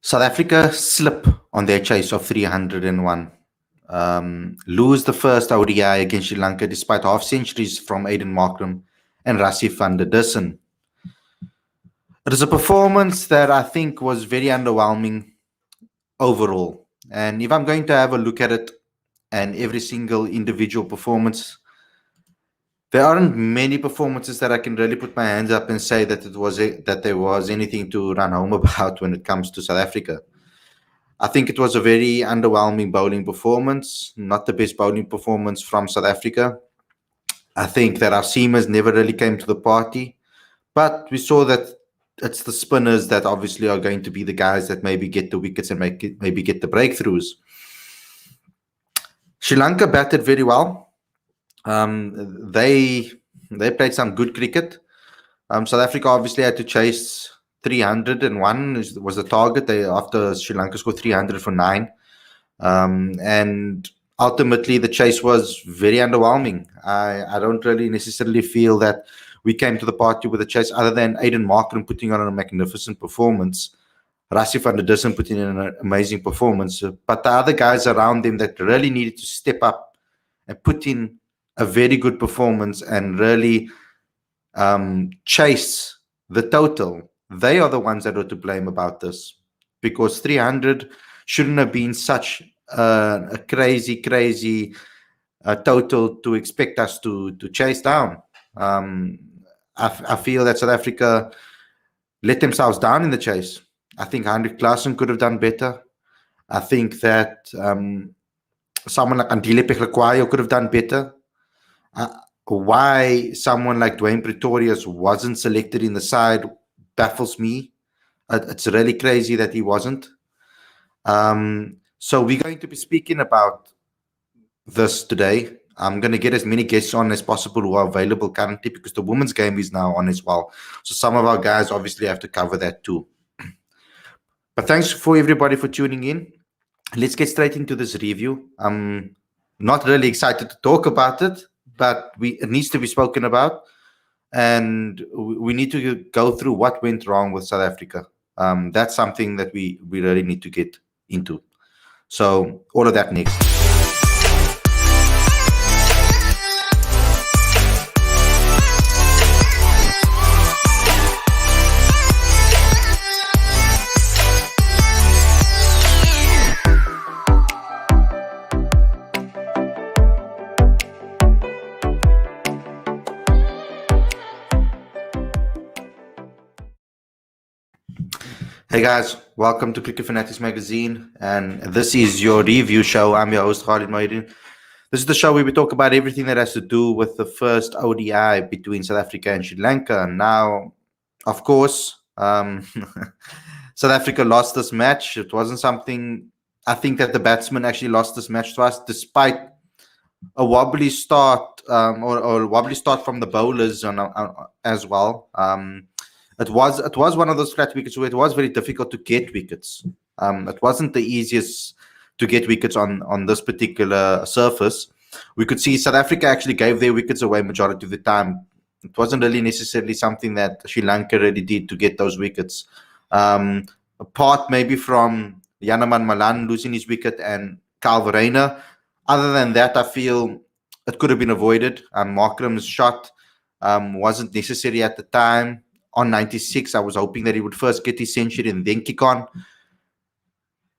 South Africa slip on their chase of 301. Lose the first ODI against Sri Lanka despite half centuries from Aiden Markram and Rassie van der Dussen. It is a performance that I think was very underwhelming overall. And if I'm going to have a look at it and every single individual performance, there aren't many performances that I can really put my hands up and say that that there was anything to run home about when it comes to South Africa. I think it was a very underwhelming bowling performance, not the best bowling performance from South Africa. I think that our seamers never really came to the party, but we saw that it's the spinners that obviously are going to be the guys that maybe get the wickets and maybe get the breakthroughs. Sri Lanka batted very well. They played some good cricket. South Africa obviously had to chase 301 was the target. After Sri Lanka scored 300 for 9. And ultimately the chase was very underwhelming. I don't really necessarily feel that we came to the party with a chase other than Aiden Markram putting on a magnificent performance. Rassie van der Dussen putting in an amazing performance. But the other guys around them that really needed to step up and put in a very good performance and really chase the total, they are the ones that are to blame about this, because 300 shouldn't have been such a crazy total to expect us to chase down. I feel that South Africa let themselves down in the chase. I think Heinrich Klaasen could have done better. I think that someone like Andile Pechlekwayo could have done better. Why someone like Dwayne Pretorius wasn't selected in the side baffles me. It's really crazy that he wasn't. So we're going to be speaking about this today. I'm going to get as many guests on as possible who are available currently, because the women's game is now on as well. So some of our guys obviously have to cover that too. But thanks for everybody for tuning in. Let's get straight into this review. I'm not really excited to talk about it, but it needs to be spoken about. And we need to go through what went wrong with South Africa. That's something that we really need to get into. So all of that next. Hey guys, welcome to Cricket Fanatics Magazine, and this is your review show. I'm your host, Khalid. This is the show where we talk about everything that has to do with the first ODI between South Africa and Sri Lanka. Now, of course, South Africa lost this match. It wasn't something, I think that the batsmen actually lost this match to us, despite a wobbly start or a wobbly start from the bowlers as well. It was one of those flat wickets where it was very difficult to get wickets. It wasn't the easiest to get wickets on this particular surface. We could see South Africa actually gave their wickets away majority of the time. It wasn't really necessarily something that Sri Lanka really did to get those wickets. Apart maybe from Yanaman Malan losing his wicket and Kyle Verreynne. Other than that, I feel it could have been avoided. Markram's shot wasn't necessary at the time. On 96, I was hoping that he would first get his century and then kick on.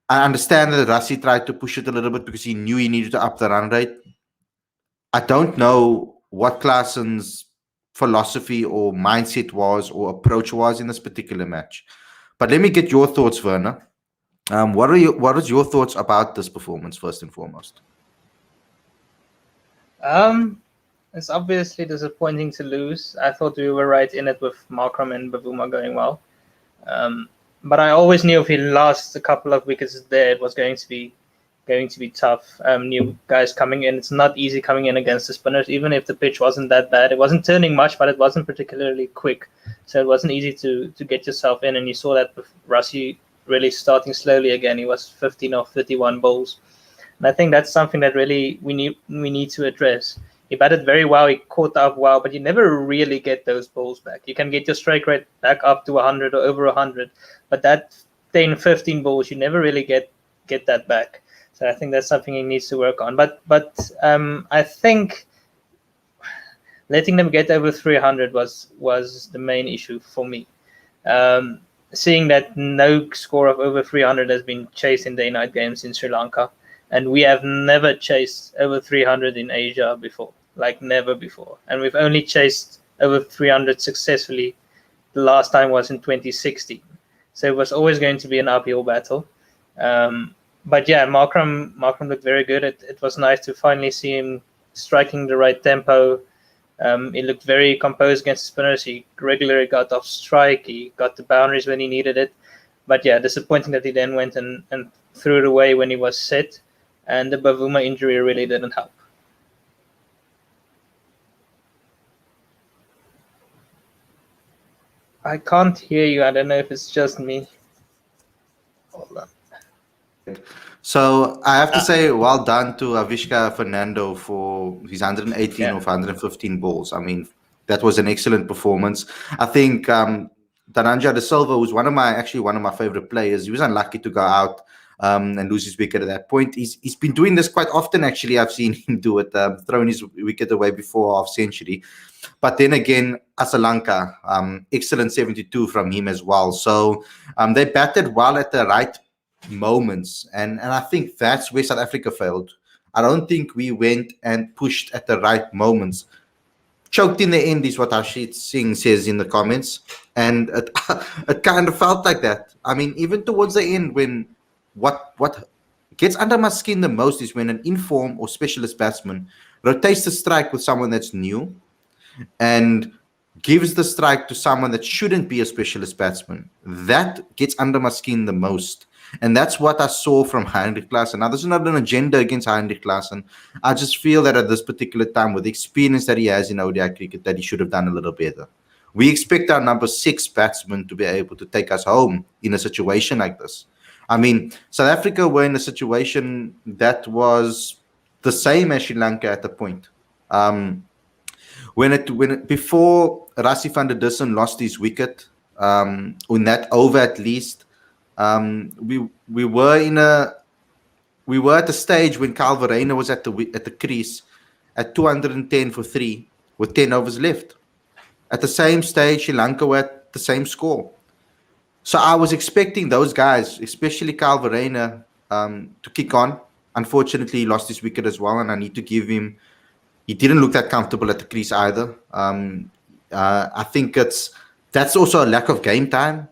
I understand that Rassie tried to push it a little bit because he knew he needed to up the run rate. I don't know what Klaasen's philosophy or mindset was or approach was in this particular match. But let me get your thoughts, Werner. What is your thoughts about this performance, first and foremost? It's obviously disappointing to lose. I thought we were right in it with Markram and Bavuma going well. But I always knew if he lost a couple of wickets there, it was going to be tough. New guys coming in. It's not easy coming in against the spinners, even if the pitch wasn't that bad. It wasn't turning much, but it wasn't particularly quick. So it wasn't easy to get yourself in. And you saw that with Rassie really starting slowly again. He was 15 or 31 bowls. And I think that's something that really we need to address. He batted very well, he caught up well, but you never really get those balls back. You can get your strike rate back up to 100 or over 100, but that 10, 15 balls, you never really get that back. So I think that's something he needs to work on. But I think letting them get over 300 was the main issue for me. Seeing that no score of over 300 has been chased in day-night games in Sri Lanka, and we have never chased over 300 in Asia before, like never before. And we've only chased over 300 successfully. The last time was in 2016. So it was always going to be an uphill battle. But yeah, Markram looked very good. It was nice to finally see him striking the right tempo. He looked very composed against spinners. He regularly got off strike. He got the boundaries when he needed it. But yeah, disappointing that he then went and threw it away when he was set. And the Bavuma injury really didn't help. I can't hear you. I don't know if it's just me. Hold on. So I have to say, well done to Avishka Fernando for his 118 of 115 balls. I mean, that was an excellent performance. I think Dhananjaya De Silva was one of my favorite players. He was unlucky to go out and lose his wicket at that point. He's been doing this quite often, actually. I've seen him do it, throwing his wicket away before half century. But then again, Lanka, excellent 72 from him as well. So they batted well at the right moments, and I think that's where South Africa failed. I don't think we went and pushed at the right moments. Choked in the end is what Harshit Singh says in the comments, and it kind of felt like that. I mean, even towards the end, when what gets under my skin the most is when an inform or specialist batsman rotates the strike with someone that's new and gives the strike to someone that shouldn't be a specialist batsman. That gets under my skin the most. And that's what I saw from Heinrich Klaasen. Now, this is not an agenda against Heinrich Klaasen. I just feel that at this particular time, with the experience that he has in ODI cricket, that he should have done a little better. We expect our number 6 batsman to be able to take us home in a situation like this. I mean, South Africa were in a situation that was the same as Sri Lanka at the point. Before Rassie van der Dussen lost his wicket, in that over at least, we were at the stage when Kyle Verreynne was at the crease at 210 for 3 with 10 overs left. At the same stage, Sri Lanka were at the same score. So I was expecting those guys, especially Kyle Verreynne, to kick on. Unfortunately, he lost his wicket as well, and I need to give him. He didn't look that comfortable at the crease either. I think that's also a lack of game time,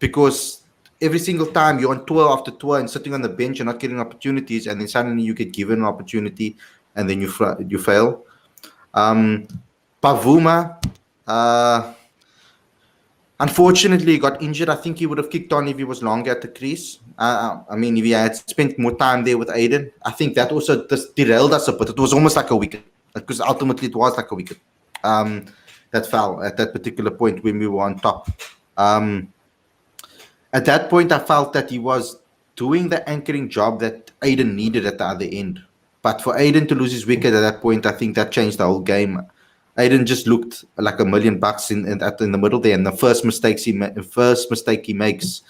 because every single time you're on tour after tour and sitting on the bench, you're not getting opportunities, and then suddenly you get given an opportunity, and then you fail. Bavuma, unfortunately, got injured. I think he would have kicked on if he was longer at the crease. I mean, if he had spent more time there with Aiden, I think that also just derailed us a bit. It was almost like a wicket, because ultimately it was like a wicket that fell at that particular point when we were on top. At that point, I felt that he was doing the anchoring job that Aiden needed at the other end. But for Aiden to lose his wicket at that point, I think that changed the whole game. Aiden just looked like $1 million in the middle there, and the first mistake he makes,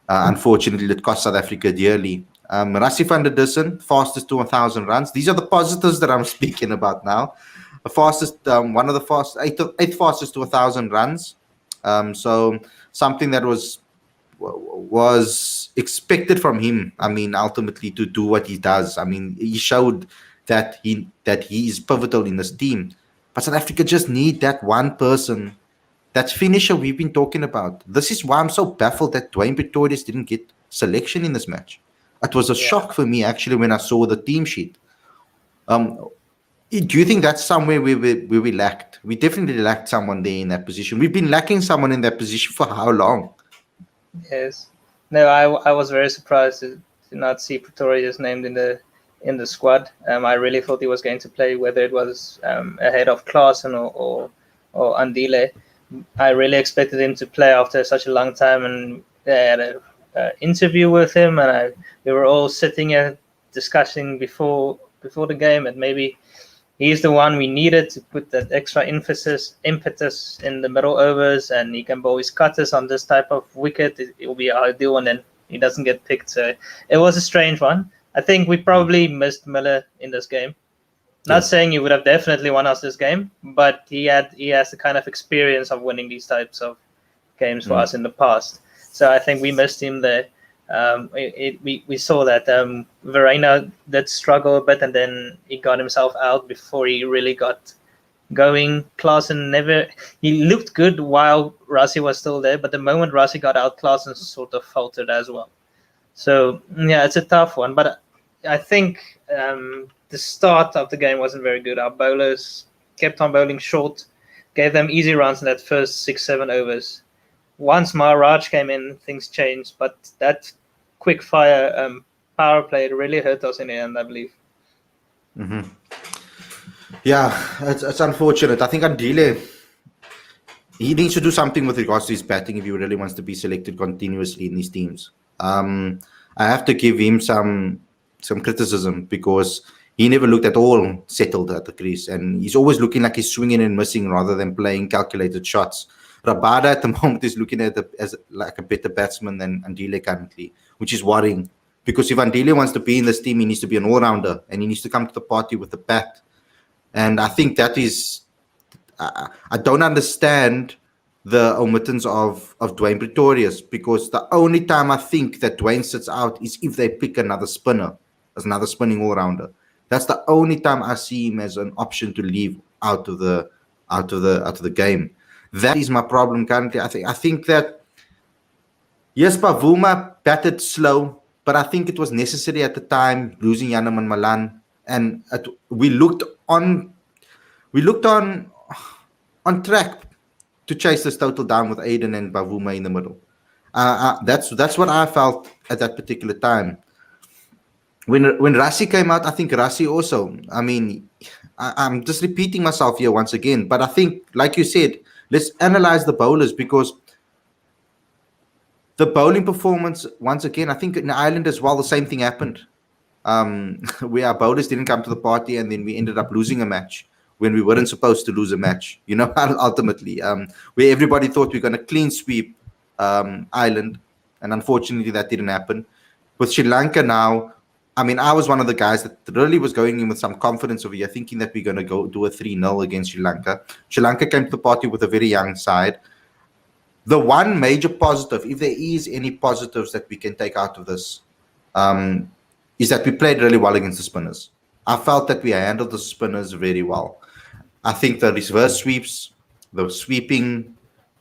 unfortunately, that cost South Africa dearly. Rassie van der Dussen, fastest to 1,000 runs. These are the positives that I'm speaking about now. The fastest, one of the eighth fastest to 1,000 runs. So something that was expected from him. I mean, ultimately to do what he does. I mean, he showed that he is pivotal in this team. But South Africa just need that one person, that finisher we've been talking about. This is why I'm so baffled that Dwayne Pretorius didn't get selection in this match. It was a shock for me, actually, when I saw the team sheet. Do you think that's somewhere where we lacked? We definitely lacked someone there in that position. We've been lacking someone in that position for how long? Yes. No, I was very surprised to not see Pretorius named in the squad. I really thought he was going to play, whether it was ahead of Klaasen or Andile. I really expected him to play after such a long time, and they had an interview with him, and we were all sitting here discussing before the game, and maybe he's the one we needed to put that extra impetus in the middle overs, and he can bowl his cutters on this type of wicket. It will be ideal, and then he doesn't get picked. So it was a strange one. I think we probably missed Miller in this game. Not saying he would have definitely won us this game, but he has the kind of experience of winning these types of games for us in the past. So I think we missed him there. We saw that Verena did struggle a bit, and then he got himself out before he really got going. Klaasen he looked good while Rassie was still there, but the moment Rassie got out, Klaasen sort of faltered as well. So yeah, it's a tough one, but I think the start of the game wasn't very good. Our bowlers kept on bowling short, gave them easy runs in that first 6-7 overs. Once Maharaj came in, things changed, but that quick fire power play really hurt us in the end, I believe. Mm-hmm. Yeah, it's unfortunate. I think Andile, he needs to do something with regards to his batting if he really wants to be selected continuously in these teams. I have to give him some criticism because he never looked at all settled at the crease, and he's always looking like he's swinging and missing rather than playing calculated shots. Rabada at the moment is looking at it as like a better batsman than Andile currently, which is worrying. Because if Andile wants to be in this team, he needs to be an all-rounder, and he needs to come to the party with the bat. And I think that is, I don't understand the omittance of Dwayne Pretorius, because the only time I think that Dwayne sits out is if they pick another spinner, as another spinning all-rounder. That's the only time I see him as an option to leave out of the game. That is my problem currently. I think that yes, Pavuma batted slow, but I think it was necessary at the time, losing Janam and Malan, and we looked on track to chase this total down with Aiden and Pavuma in the middle. That's what I felt at that particular time. When Rassie came out, I think Rassie also. I mean, I'm just repeating myself here once again, but I think, like you said, let's analyze the bowlers, because the bowling performance, once again, I think in Ireland as well, the same thing happened. Where our bowlers didn't come to the party, and then we ended up losing a match when we weren't supposed to lose a match, ultimately. Where everybody thought we were going to clean sweep Ireland, and unfortunately that didn't happen. With Sri Lanka now, I mean, I was one of the guys that really was going in with some confidence over here, thinking that we're going to go do a 3-0 against Sri Lanka. Sri Lanka came to the party with a very young side. The one major positive, if there is any positives that we can take out of this, is that we played really well against the spinners. I felt that we handled the spinners very well. I think the reverse sweeps, the sweeping,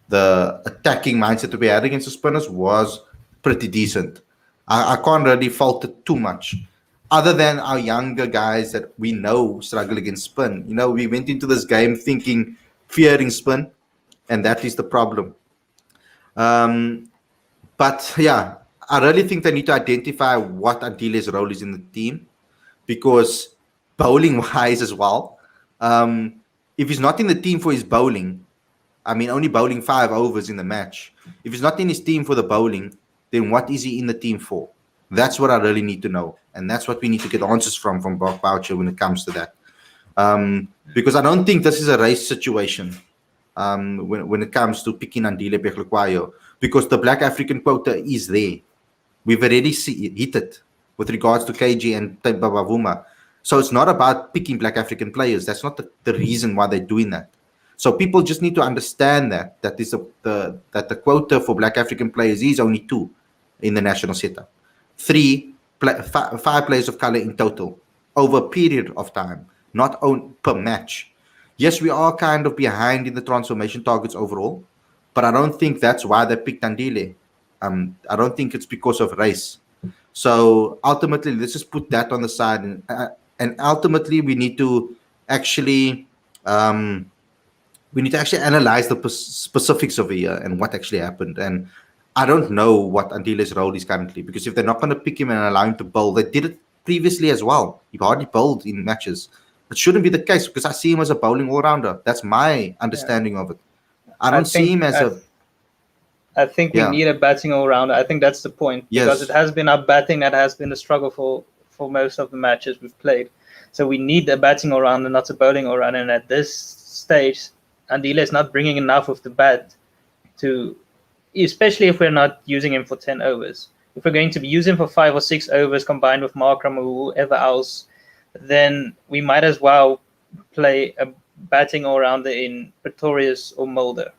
the attacking mindset that we had against the spinners was pretty decent. I can't really fault it too much, other than our younger guys that we know struggle against spin. We went into this game fearing spin, and that is the problem. But yeah, I really think they need to identify what Antile's role is in the team, because bowling-wise as well, if he's not in the team for his bowling, I mean, only bowling 5 overs in the match. If he's not in his team for the bowling, then what is he in the team for? That's what I really need to know. And that's what we need to get answers from Bob Boucher when it comes to that. Because I don't think this is a race situation when it comes to picking Andile Peklikwayo, because the Black African quota is there. We've already hit it with regards to KG and Temba Bavuma. So it's not about picking Black African players. That's not the reason why they're doing that. So people just need to understand that the quota for Black African players is only 2 in the national setup. 5 players of color in total over a period of time, not per match. Yes, we are kind of behind in the transformation targets overall, but I don't think that's why they picked Andile. I don't think it's because of race. So ultimately, let's just put that on the side, and ultimately we need to actually analyze the specifics of here and what actually happened. And I don't know what Andile's role is currently, because if they're not going to pick him and allow him to bowl, they did it previously as well. He hardly bowled in matches. It shouldn't be the case, because I see him as a bowling all-rounder. That's my understanding of it. I don't see him as I think we need a batting all-rounder. I think that's the point. Because it has been our batting that has been the struggle for most of the matches we've played. So we need a batting all-round and not a bowling all-round. And at this stage, Andile is not bringing enough of the bat to, especially if we're not using him for 10 overs. If we're going to be using him for 5 or 6 overs combined with Markram or whoever else, then we might as well play a batting all-rounder in Proteas or Mulder.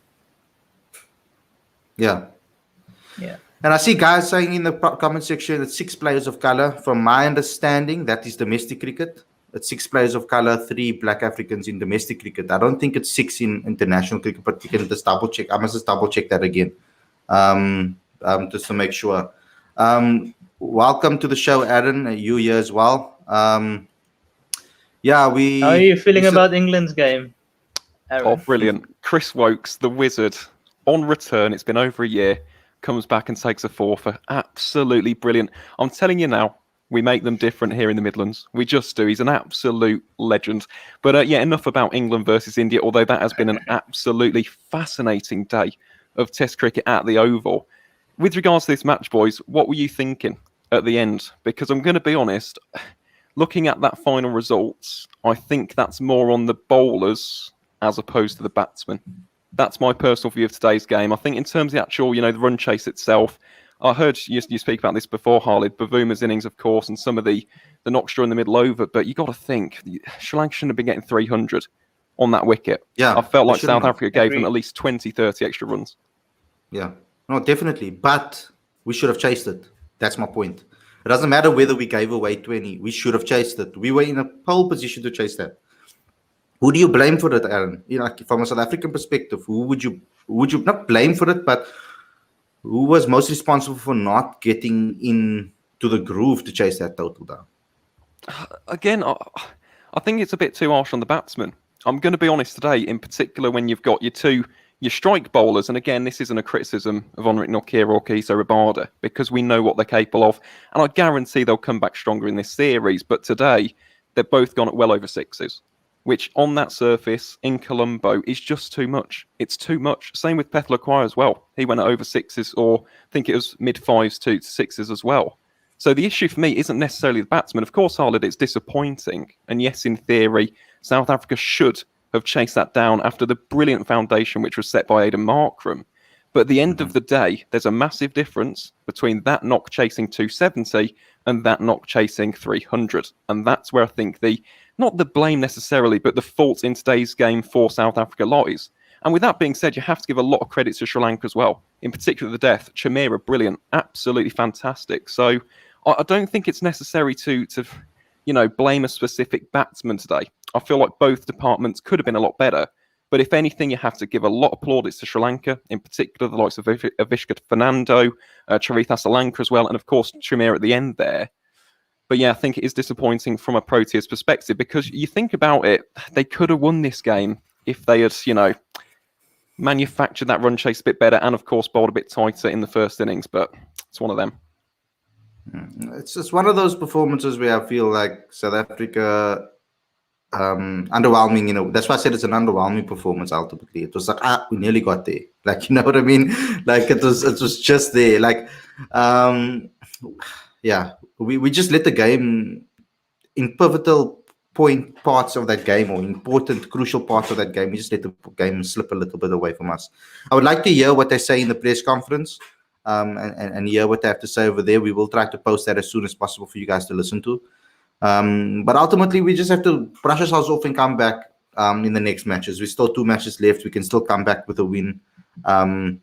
Yeah. Yeah. And I see guys saying in the comment section that 6 players of color. From my understanding, that is domestic cricket. It's 6 players of color, 3 Black Africans in domestic cricket. I don't think it's 6 in international cricket, but we can just double check. I must just double check that again, just to make sure. Welcome to the show, Aaron. You here as well. How are you feeling about England's game, Aaron? Oh, brilliant. Chris Wokes, the wizard, on return. It's been over a year. Comes back and takes a 4 for absolutely brilliant. I'm telling you now, we make them different here in the Midlands. We just do. He's an absolute legend. But yeah, enough about England versus India, although that has been an absolutely fascinating day of Test cricket at the Oval. With regards to this match, boys, what were you thinking at the end? Because I'm going to be honest, looking at that final results, I think that's more on the bowlers as opposed to the batsmen. That's my personal view of today's game. I think in terms of the actual, the run chase itself, I heard you speak about this before, Khalid, Bavuma's innings, of course, and some of the knocks during the middle over, but you got to think, Sri Lanka shouldn't have been getting 300 on that wicket. Yeah, I felt like South Africa gave them at least 20, 30 extra runs. Yeah, no, definitely. But we should have chased it. That's my point. It doesn't matter whether we gave away 20. We should have chased it. We were in a pole position to chase that. Who do you blame for it, Aaron? From a South African perspective, who would you not blame for it, but who was most responsible for not getting into the groove to chase that total down? Again, I think it's a bit too harsh on the batsman. I'm going to be honest today, in particular when you've got your strike bowlers, and again, this isn't a criticism of Enric Nortje or Kiso Rabada, because we know what they're capable of, and I guarantee they'll come back stronger in this series, but today, they've both gone at well over 6s. Which on that surface in Colombo is just too much. It's too much. Same with Pethlaquai as well. He went over 6s, or I think it was mid-5s to 6s as well. So the issue for me isn't necessarily the batsman. Of course, Khalid, it's disappointing. And yes, in theory, South Africa should have chased that down after the brilliant foundation which was set by Aidan Markram. But at the end of the day, there's a massive difference between that knock chasing 270 and that knock chasing 300. And that's where I think not the blame necessarily, but the fault in today's game for South Africa lies. And with that being said, you have to give a lot of credit to Sri Lanka as well. In particular, the death. Chamira, brilliant, absolutely fantastic. So I don't think it's necessary to blame a specific batsman today. I feel like both departments could have been a lot better. But if anything, you have to give a lot of plaudits to Sri Lanka, in particular the likes of Avishka Fernando, Charith Asalanka as well, and of course Chamira at the end there. But yeah, I think it is disappointing from a Proteas perspective, because you think about it, they could have won this game if they had, manufactured that run chase a bit better and, of course, bowled a bit tighter in the first innings. But it's one of them. It's just one of those performances where I feel like South Africa underwhelming. That's why I said it's an underwhelming performance. Ultimately, it was like we nearly got there. Like, you know what I mean? Like it was just there. Like, yeah. We just let the game, in pivotal parts of that game, or important, crucial parts of that game, we just let the game slip a little bit away from us. I would like to hear what they say in the press conference, and hear what they have to say over there. We will try to post that as soon as possible for you guys to listen to. But ultimately, we just have to brush ourselves off and come back in the next matches. We're still 2 matches left. We can still come back with a win, and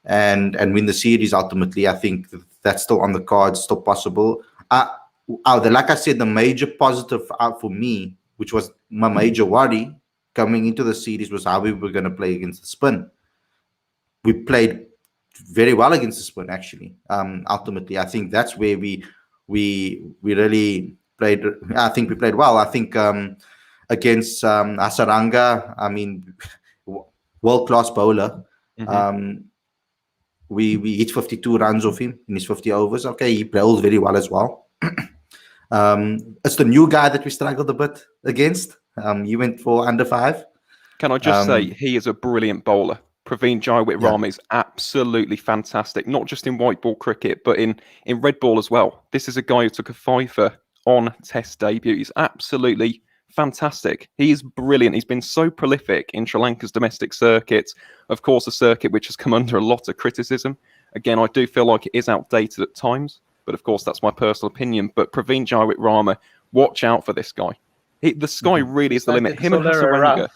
win the series. Ultimately, I think that's still on the cards, still possible. Like I said, the major positive for me, which was my major worry coming into the series, was how we were going to play against the spin. We played very well against the spin, actually. Ultimately, I think that's where we really played. I think we played well. I think against Hasaranga, I mean, world-class bowler. Mm-hmm. We hit 52 runs off him in his 50 overs. Okay, he bowled very well as well. It's the new guy that we struggled a bit against. He went for under 5. Can I just say, he is a brilliant bowler. Praveen Jaiwit-Rama is absolutely fantastic, not just in white ball cricket, but in red ball as well. This is a guy who took a 5-er on Test debut. He's absolutely fantastic. He is brilliant. He's been so prolific in Sri Lanka's domestic circuit. Of course, a circuit which has come under a lot of criticism. Again, I do feel like it is outdated at times, but of course, that's my personal opinion. But Praveen Jaiwitrama, watch out for this guy. The sky really is the limit. Him and Hasaranga.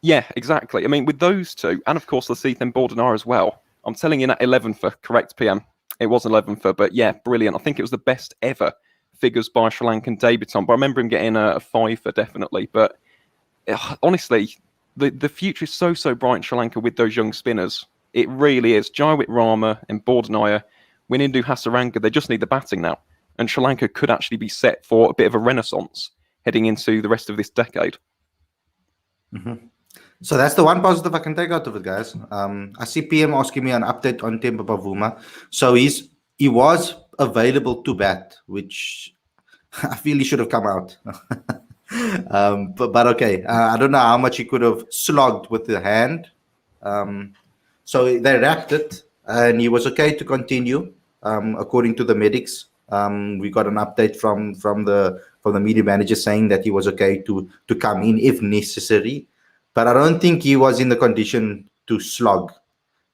Yeah, exactly. I mean, with those two, and of course, Lasith and Bordenara as well. I'm telling you, that 11 for correct PM. It was 11 for, but yeah, brilliant. I think it was the best ever figures by a Sri Lankan debutant. But I remember him getting a 5 for definitely. But honestly, the future is so bright in Sri Lanka with those young spinners. It really is. Jaiwitrama and Bordenaya, Winindu Hasaranga, they just need the batting now. And Sri Lanka could actually be set for a bit of a renaissance heading into the rest of this decade. So that's the one positive I can take out of it, guys. I see PM asking me an update on Temba Bavuma. So he was available to bat, which I feel he should have come out. But okay, I don't know how much he could have slogged with the hand. So they wrapped it, and he was okay to continue, according to the medics. We got an update from the media manager saying that he was okay to come in if necessary. But I don't think he was in the condition to slog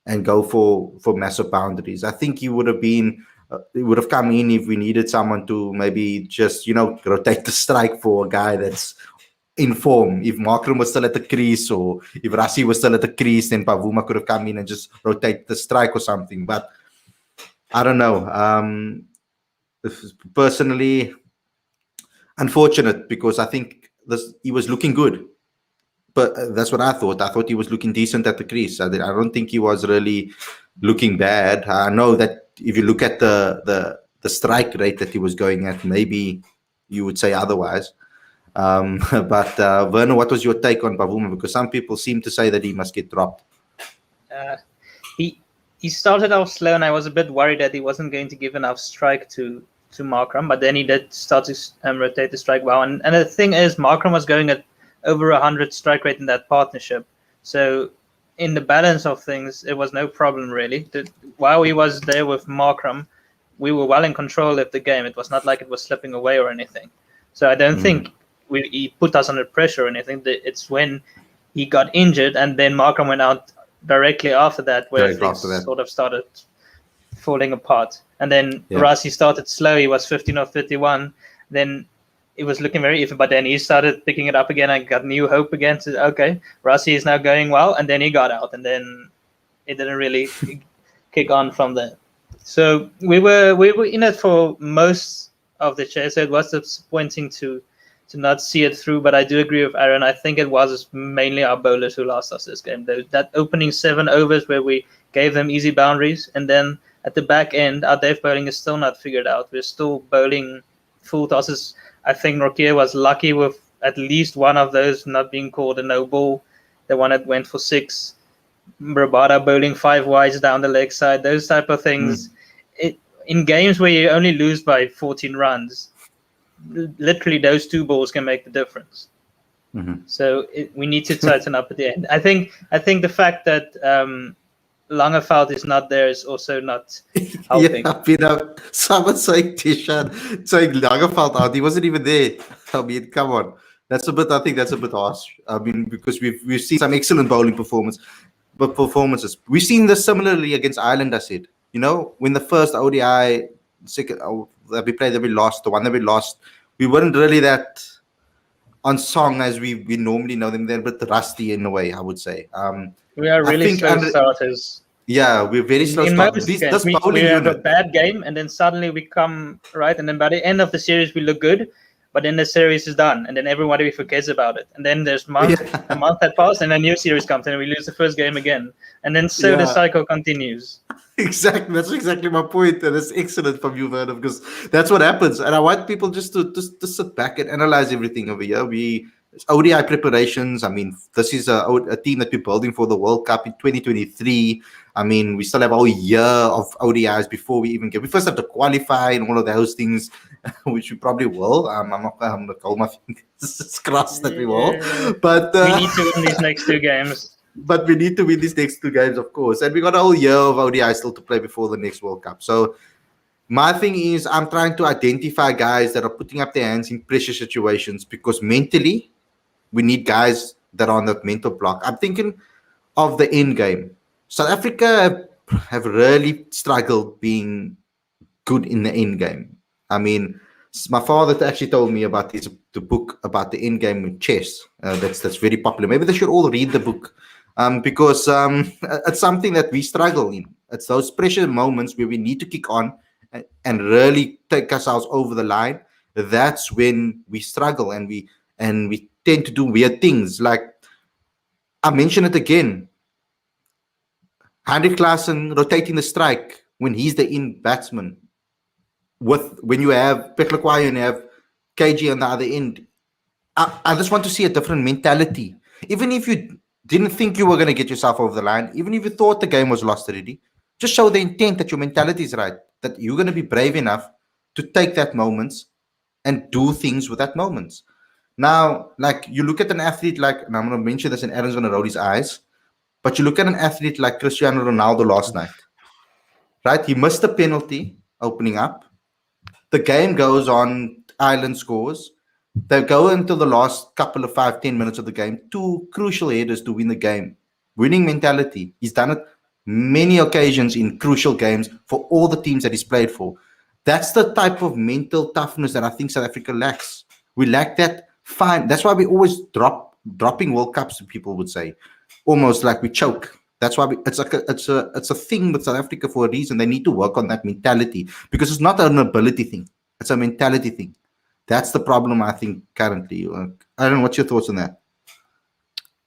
and go for massive boundaries. I think he would have been. He would have come in if we needed someone to maybe just, rotate the strike for a guy that's in form. If Markram was still at the crease, or if Rassi was still at the crease, then Pavuma could have come in and just rotate the strike or something. But I don't know. Personally, unfortunate, because I think he was looking good. But that's what I thought. I thought he was looking decent at the crease. I don't think he was really looking bad. I know that if you look at the strike rate that he was going at, maybe you would say otherwise. But Werner, what was your take on Pavuma? Because some people seem to say that he must get dropped. He started off slow, and I was a bit worried that he wasn't going to give enough strike to Markram. But then he did start to rotate the strike well. And the thing is, Markram was going at over 100 strike rate in that partnership. So in the balance of things, it was no problem really. While he was there with Markram, we were well in control of the game. It was not like it was slipping away or anything. So I don't think he put us under pressure or anything. It's when he got injured and then Markram went out directly after that where things sort of started falling apart. And then Rassi started slow. He was 15 or 31. Then it was looking very iffy, but then he started picking it up again. I got new hope again. So, okay, Rassi is now going well, and then he got out, and then it didn't really kick on from there. So we were in it for most of the chase. So it was disappointing to not see it through, but I do agree with Aaron. I think it was mainly our bowlers who lost us this game. That opening 7 overs where we gave them easy boundaries, and then at the back end, our death bowling is still not figured out. We're still bowling full tosses. I think Nokia was lucky with at least one of those not being called a no ball. The one that went for 6. Rabada bowling 5 wides down the leg side. Those type of things. In games where you only lose by 14 runs, literally those 2 balls can make the difference. So we need to tighten up at the end. I think the fact that Langeveld is not there is also not helping. Someone saying Tishan, saying Langeveld out. He wasn't even there. I mean, come on. I think that's a bit harsh. I mean, because we've seen some excellent bowling performances. We've seen this similarly against Ireland, I said. When the first ODI, that we played that we lost, the one that we lost, we weren't really that on song as we normally know them. They're a bit rusty in a way, I would say. We are really slow starters. Yeah, we're very slow starters. We have a bad game, and then suddenly we come right, and then by the end of the series we look good, but then the series is done, and then everybody forgets about it, and then there's a month that passed, and a new series comes, and we lose the first game again, and then the cycle continues. Exactly, that's exactly my point, and it's excellent from you, Werner, because that's what happens, and I want people just to sit back and analyze everything over here. It's ODI preparations. I mean, this is a team that we're building for the World Cup in 2023. I mean, we still have a whole year of ODIs before we even we first have to qualify and all of those things, which we probably will. I'm not going to hold my fingers crossed that we will. But we need to win these next 2 games. But we need to win these next 2 games, of course. And we got a whole year of ODI still to play before the next World Cup. So My thing is, I'm trying to identify guys that are putting up their hands in pressure situations because mentally, we need guys that are on that mental block. I'm thinking of the end game. South Africa have really struggled being good in the end game. I mean, my father actually told me about the book about the end game in chess. That's very popular. Maybe they should all read the book because it's something that we struggle in. It's those pressure moments where we need to kick on and really take ourselves over the line. That's when we struggle and we tend to do weird things. Like I mentioned it again, Heinrich Klaassen rotating the strike when he's the in batsman. When you have Peklakwayo and you have KG on the other end, I just want to see a different mentality. Even if you didn't think you were going to get yourself over the line, even if you thought the game was lost already, just show the intent that your mentality is right, that you're going to be brave enough to take that moments and do things with that moments. Now, like you look at an athlete like, and I'm going to mention this and Aaron's going to roll his eyes, but you look at an athlete like Cristiano Ronaldo last night, right? He missed the penalty opening up. The game goes on, Ireland scores. They go into the last couple of 5-10 minutes of the game, 2 crucial headers to win the game. Winning mentality. He's done it many occasions in crucial games for all the teams that he's played for. That's the type of mental toughness that I think South Africa lacks. We lack that. Fine. That's why we always dropping World Cups, people would say. Almost like we choke. That's why it's a thing with South Africa for a reason. They need to work on that mentality because it's not an ability thing. It's a mentality thing. That's the problem, I think, currently. I don't know. What's your thoughts on that?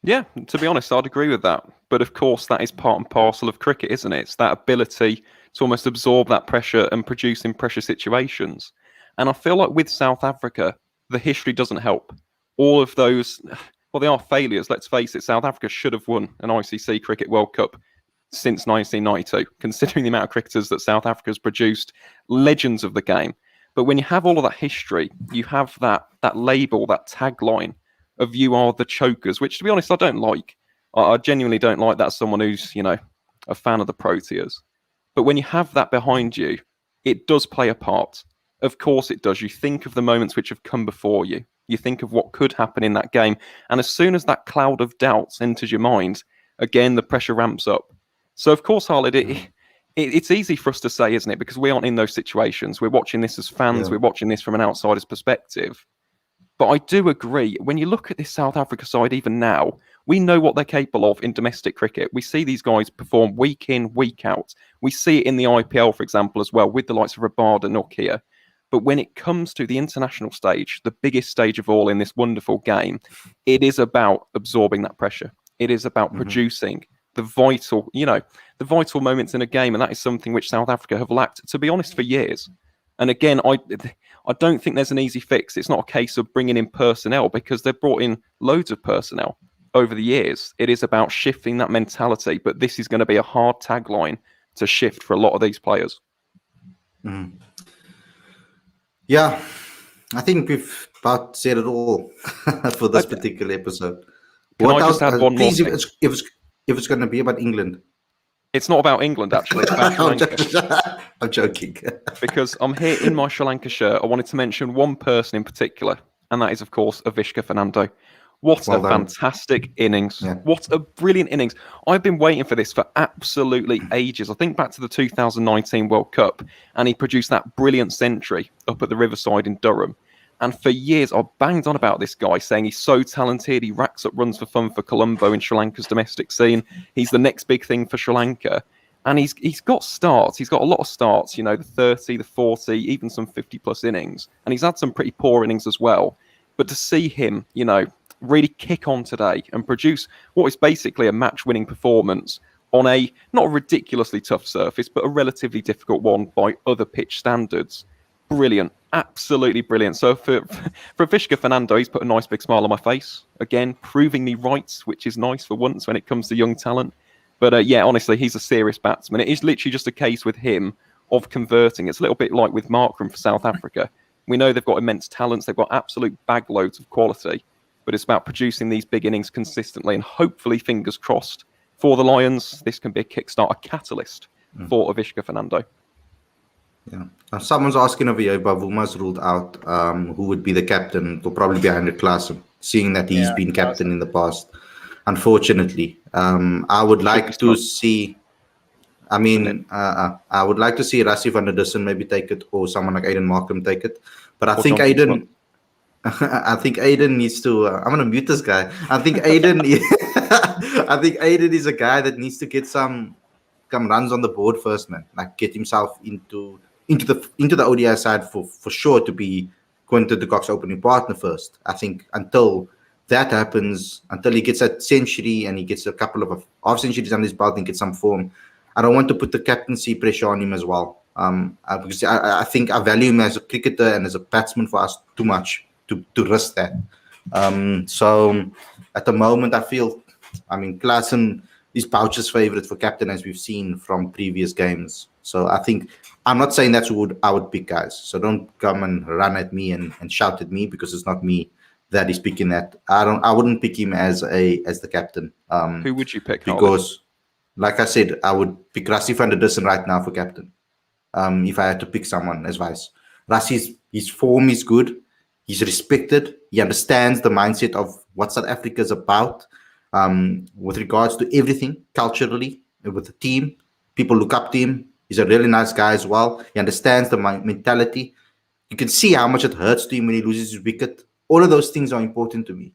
Yeah, to be honest, I'd agree with that. But of course, that is part and parcel of cricket, isn't it? It's that ability to almost absorb that pressure and produce in pressure situations. And I feel like with South Africa, the history doesn't help. All of those, well, they are failures. Let's face it, South Africa should have won an ICC Cricket World Cup since 1992, considering the amount of cricketers that South Africa has produced, legends of the game. But when you have all of that history, you have that label, that tagline of you are the chokers, which, to be honest, I don't like. I genuinely don't like that as someone who's, a fan of the Proteas. But when you have that behind you, it does play a part. Of course it does. You think of the moments which have come before you. You think of what could happen in that game. And as soon as that cloud of doubts enters your mind, again, the pressure ramps up. So, of course, Khalid, it's easy for us to say, isn't it? Because we aren't in those situations. We're watching this as fans. Yeah. We're watching this from an outsider's perspective. But I do agree. When you look at this South Africa side, even now, we know what they're capable of in domestic cricket. We see these guys perform week in, week out. We see it in the IPL, for example, as well, with the likes of Rabada, Nokia. But when it comes to the international stage, the biggest stage of all in this wonderful game, it is about absorbing that pressure. It is about producing the vital moments in a game. And that is something which South Africa have lacked, to be honest, for years. And again, I don't think there's an easy fix. It's not a case of bringing in personnel because they've brought in loads of personnel over the years. It is about shifting that mentality. But this is going to be a hard tagline to shift for a lot of these players. Yeah, I think we've about said it all for this particular episode. Can I just add one more thing? If it's going to be about England. It's not about England, actually. It's about Sri Lanka. I'm joking. Because I'm here in my Sri Lanka shirt. I wanted to mention one person in particular, and that is, of course, Avishka Fernando. What a fantastic innings. Yeah. What a brilliant innings. I've been waiting for this for absolutely ages. I think back to the 2019 World Cup, and he produced that brilliant century up at the Riverside in Durham. And for years, I banged on about this guy, saying he's so talented. He racks up runs for fun for Colombo in Sri Lanka's domestic scene. He's the next big thing for Sri Lanka. And he's got starts. He's got a lot of starts, the 30, the 40, even some 50-plus innings. And he's had some pretty poor innings as well. But to see him, really kick on today and produce what is basically a match-winning performance on a not ridiculously tough surface, but a relatively difficult one by other pitch standards. Brilliant. Absolutely brilliant. So for Avishka Fernando, he's put a nice big smile on my face. Again, proving me right, which is nice for once when it comes to young talent. But honestly, he's a serious batsman. It is literally just a case with him of converting. It's a little bit like with Markram for South Africa. We know they've got immense talents. They've got absolute bag loads of quality. But it's about producing these big innings consistently. And hopefully, fingers crossed, for the Lions, this can be a kickstart, a catalyst for Avishka Fernando. Yeah. Someone's asking over here if Bavuma's ruled out, who would be the captain. It'll probably be Andre Klaassen, seeing that he's Yeah, been captain Klaassen. in the past. Unfortunately, I would like to see. I mean, I would like to see Rassie van der Dussen maybe take it, or someone like Aiden Markham take it. But I Or think Jonathan Aiden. I think Aiden needs to. I'm gonna mute this guy. I think Aiden. I think Aiden is a guy that needs to get some runs on the board first, man. Like get himself into the ODI side for sure to be Quinton de Kock's opening partner first. I think until that happens, until he gets that century and he gets a couple of half centuries under his belt and gets some form, I don't want to put the captaincy pressure on him as well. Because I think I value him as a cricketer and as a batsman for us too much to risk that. So at the moment, I feel, Klaassen is Pouch's favorite for captain, as we've seen from previous games. So I think I'm not saying that's who I would pick, guys. So don't come and run at me and shout at me, because it's not me that is picking that. I wouldn't pick him as the captain. Who would you pick? Because, like I said, I would pick Rassie van der Dussen right now for captain. If I had to pick someone as vice. Rassie's his form is good. He's respected. He understands the mindset of what South Africa is about. With regards to everything culturally with the team, people look up to him. He's a really nice guy as well. He understands the mentality. You can see how much it hurts to him when he loses his wicket. All of those things are important to me.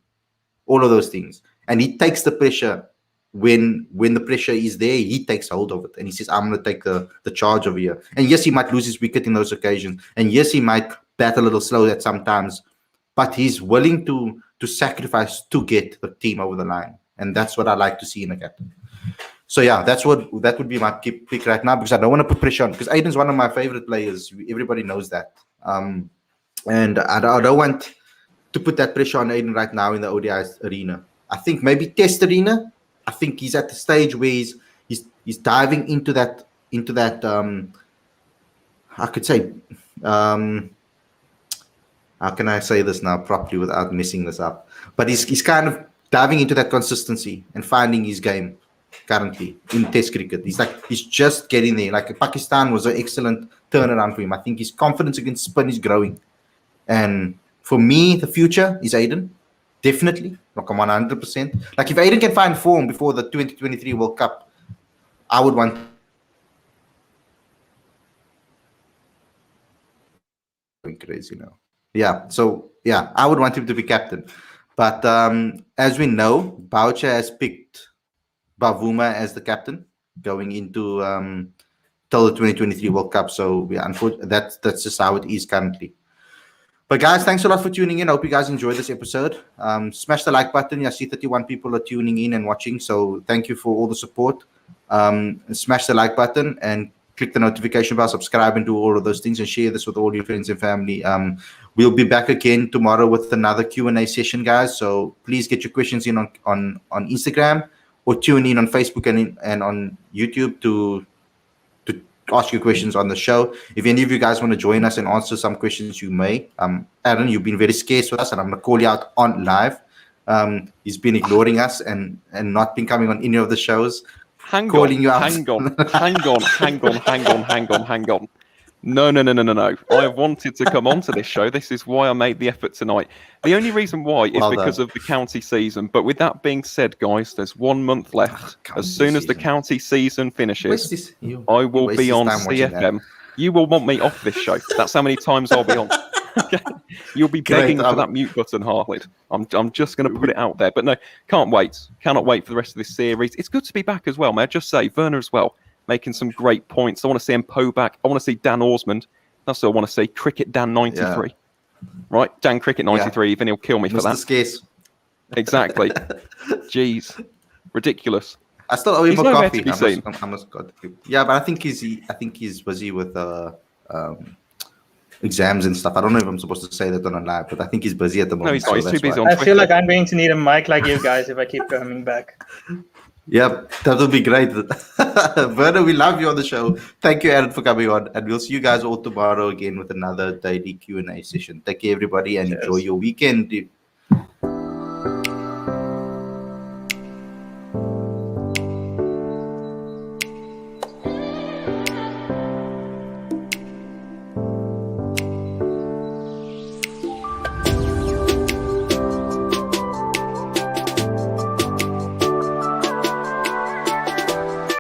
All of those things. And he takes the pressure when the pressure is there. He takes hold of it and he says, I'm going to take the charge over here. And yes, he might lose his wicket in those occasions. And yes, he might bat a little slow at sometimes. But he's willing to sacrifice to get the team over the line. And that's what I like to see in a captain. So yeah, that would be my pick right now, because I don't want to put pressure on, because Aiden's one of my favorite players. Everybody knows that. And I don't want to put that pressure on Aiden right now in the ODI arena. I think maybe Test arena. I think he's at the stage where he's diving into that I could say how can I say this now properly without messing this up? But he's kind of diving into that consistency and finding his game currently in Test cricket. He's just getting there. Like Pakistan was an excellent turnaround for him. I think his confidence against spin is growing. And for me, the future is Aiden. Definitely. Like 100%. Like if Aiden can find form before the 2023 World Cup, I would want going crazy now. Yeah. So yeah, I would want him to be captain. But as we know, Boucher has picked Bavuma as the captain going into till the 2023 World Cup. So yeah, unfortunately, that's just how it is currently. But guys, thanks a lot for tuning in. I hope you guys enjoyed this episode. Smash the like button. I see 31 people are tuning in and watching. So thank you for all the support. Smash the like button and click the notification bell, subscribe, and do all of those things, and share this with all your friends and family. We'll be back again tomorrow with another Q&A session, guys. So please get your questions in on Instagram, or tune in on Facebook and on YouTube to ask your questions on the show. If any of you guys want to join us and answer some questions, you may. Aaron, you've been very scarce with us, and I'm going to call you out on live. He's been ignoring us and not been coming on any of the shows. Hang on. No. I have wanted to come onto this show. This is why I made the effort tonight. The only reason why is because of the county season. But with that being said, guys, there's 1 month left. As soon as the county season finishes, I will be on CFM. You will want me off this show. That's how many times I'll be on. You'll be begging for that mute button, Khalid. I'm just going to put it out there. But no, can't wait. Cannot wait for the rest of this series. It's good to be back as well, may I just say. Werner as well, making some great points. I want to see Mpo back. I want to see Dan Orsmond. That's what I want to see. Cricket Dan 93. Yeah. Right? Dan Cricket 93. Yeah. Even he'll kill me for that. Scarce. Exactly. Jeez. Ridiculous. I still owe him a coffee. Yeah, but I think he's busy with exams and stuff. I don't know if I'm supposed to say that on a live, but I think he's busy at the moment. No, he's not. He's too busy on Twitter. I feel like I'm going to need a mic like you guys if I keep coming back. Yep, that would be great. Werner, we love you on the show. Thank you, Aaron, for coming on. And we'll see you guys all tomorrow again with another daily Q&A session. Thank you, everybody, and enjoy your weekend.